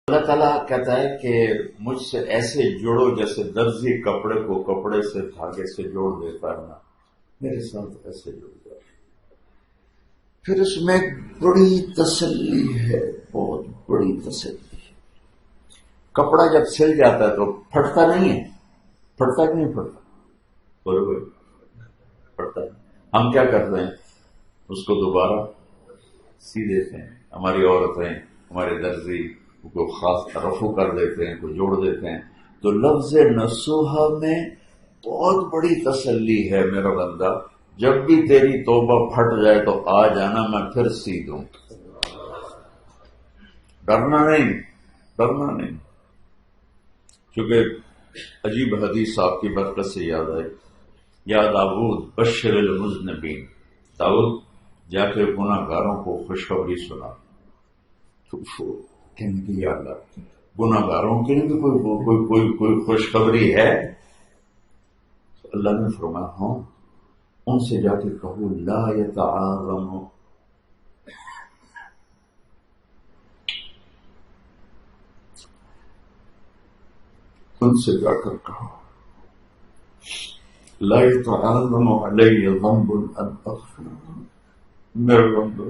اللہ تعالیٰ کہتا ہے کہ مجھ سے ایسے جوڑو جیسے درزی کپڑے کو کپڑے سے دھاگے سے جوڑ دیتا ہے نا، میرے ساتھ ایسے جوڑ جائے۔ پھر اس میں بڑی تسلی ہے، بہت بڑی تسلی ہے۔ کپڑا جب سل جاتا ہے تو پھٹتا نہیں ہے، پھٹتا کہ نہیں پھٹتا؟ بولو پھٹتا ہے۔ ہم کیا کرتے ہیں؟ اس کو دوبارہ سی دیتے ہیں۔ ہماری عورتیں، ہمارے درزی کو خاص رفو کر دیتے ہیں، کو جوڑ دیتے ہیں۔ تو لفظ نصوحہ میں بہت بڑی تسلی ہے، میرا بندہ جب بھی تیری توبہ پھٹ جائے تو آ جانا، میں پھر سی دوں۔ ڈرنا نہیں، ڈرنا نہیں۔ چونکہ عجیب حدیث آپ کی برکت سے یاد آئی، یا داؤد بشر المذنبین، داؤد جا کے گناہ گاروں کو خوشخبری سنا۔ کہنے کی یا اللہ گناہ گاروں کے لیے کوئی خوشخبری ہے؟ اللہ نے فرمایا ہاں، ان سے جا کے کہو لا یتعاظموا، ان سے جا کر کہو لا یتعاظم علی ذنب ان اغفر، میرے بندو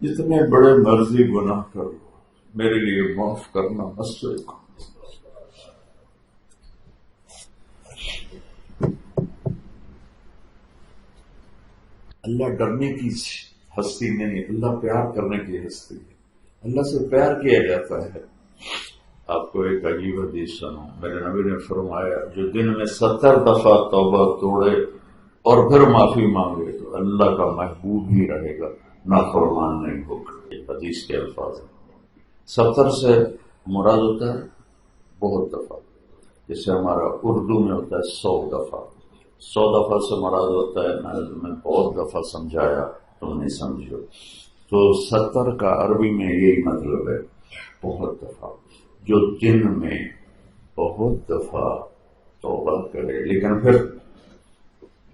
جتنے بڑے مرضی گناہ کرو میرے لیے معاف کرنا مسئلہ کو۔ اللہ ڈرنے کی ہستی نہیں، اللہ پیار کرنے کی ہستی ہے۔ اللہ سے پیار کیا جاتا ہے۔ آپ کو ایک عجیب حدیث سنوں، میرے نبی نے فرمایا جو دن میں 70 دفعہ توبہ توڑے اور پھر معافی مانگے تو اللہ کا محبوب ہی رہے گا، نافرمان نہیں ہوگا۔ یہ حدیث کے الفاظ ہیں۔ 70 سے مراد ہوتا ہے بہت دفعہ، جیسے ہمارا اردو میں ہوتا ہے 100 دفعہ۔ 100 دفعہ سے مراد ہوتا ہے میں بہت دفعہ سمجھایا تم نہیں سمجھو، تو 70 کا عربی میں یہی مطلب ہے، بہت دفعہ، جو دن میں بہت دفعہ توبہ کرے لیکن پھر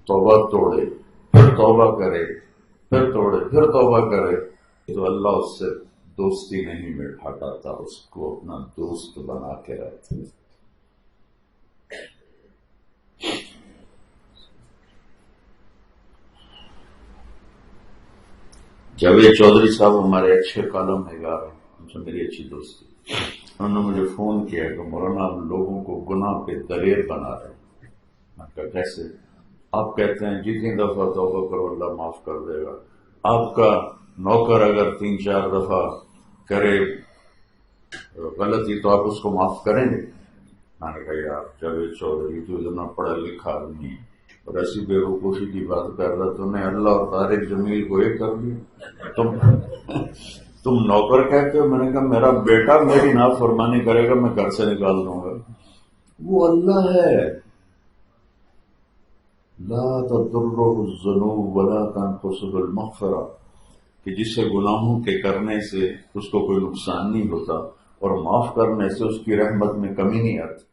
توبہ توڑے، پھر توبہ کرے، پھر توڑے، پھر توبہ کرے، تو اللہ اس سے دوستی نہیں ہٹاتا، اس کو اپنا دوست بنا کے رکھتے۔ جاوید چودھری صاحب ہمارے اچھے کالم نگار ہیں، ان سے میری اچھی دوستی۔ انہوں نے مجھے فون کیا کہ مولانا آپ لوگوں کو گناہ پہ دلیر بنا رہے ہیں۔ میں کہا کیسے؟ آپ کہتے ہیں جتنی دفعہ توبہ کرو اللہ معاف کر دے گا، آپ کا نوکر اگر 3-4 دفعہ کرے غلطی تو آپ اس کو معاف کریں گے؟ میں نے کہا یار جاوید چودھری تو اتنا پڑھا لکھا آدمی اور ایسی بے وقوفی کی بات کر رہا، تو نے اللہ اور طارق جمیل کو ایک کر دیا، تم نوکر کہتے ہو؟ میں نے کہا میرا بیٹا میری نافرمانی کرے گا میں گھر سے نکال دوں گا، وہ اللہ ہے۔ لا تضرہ الذنوب ولا تنقصه المغفرہ، کہ جسے گناہوں کے کرنے سے اس کو کوئی نقصان نہیں ہوتا اور معاف کرنے سے اس کی رحمت میں کمی نہیں آتی۔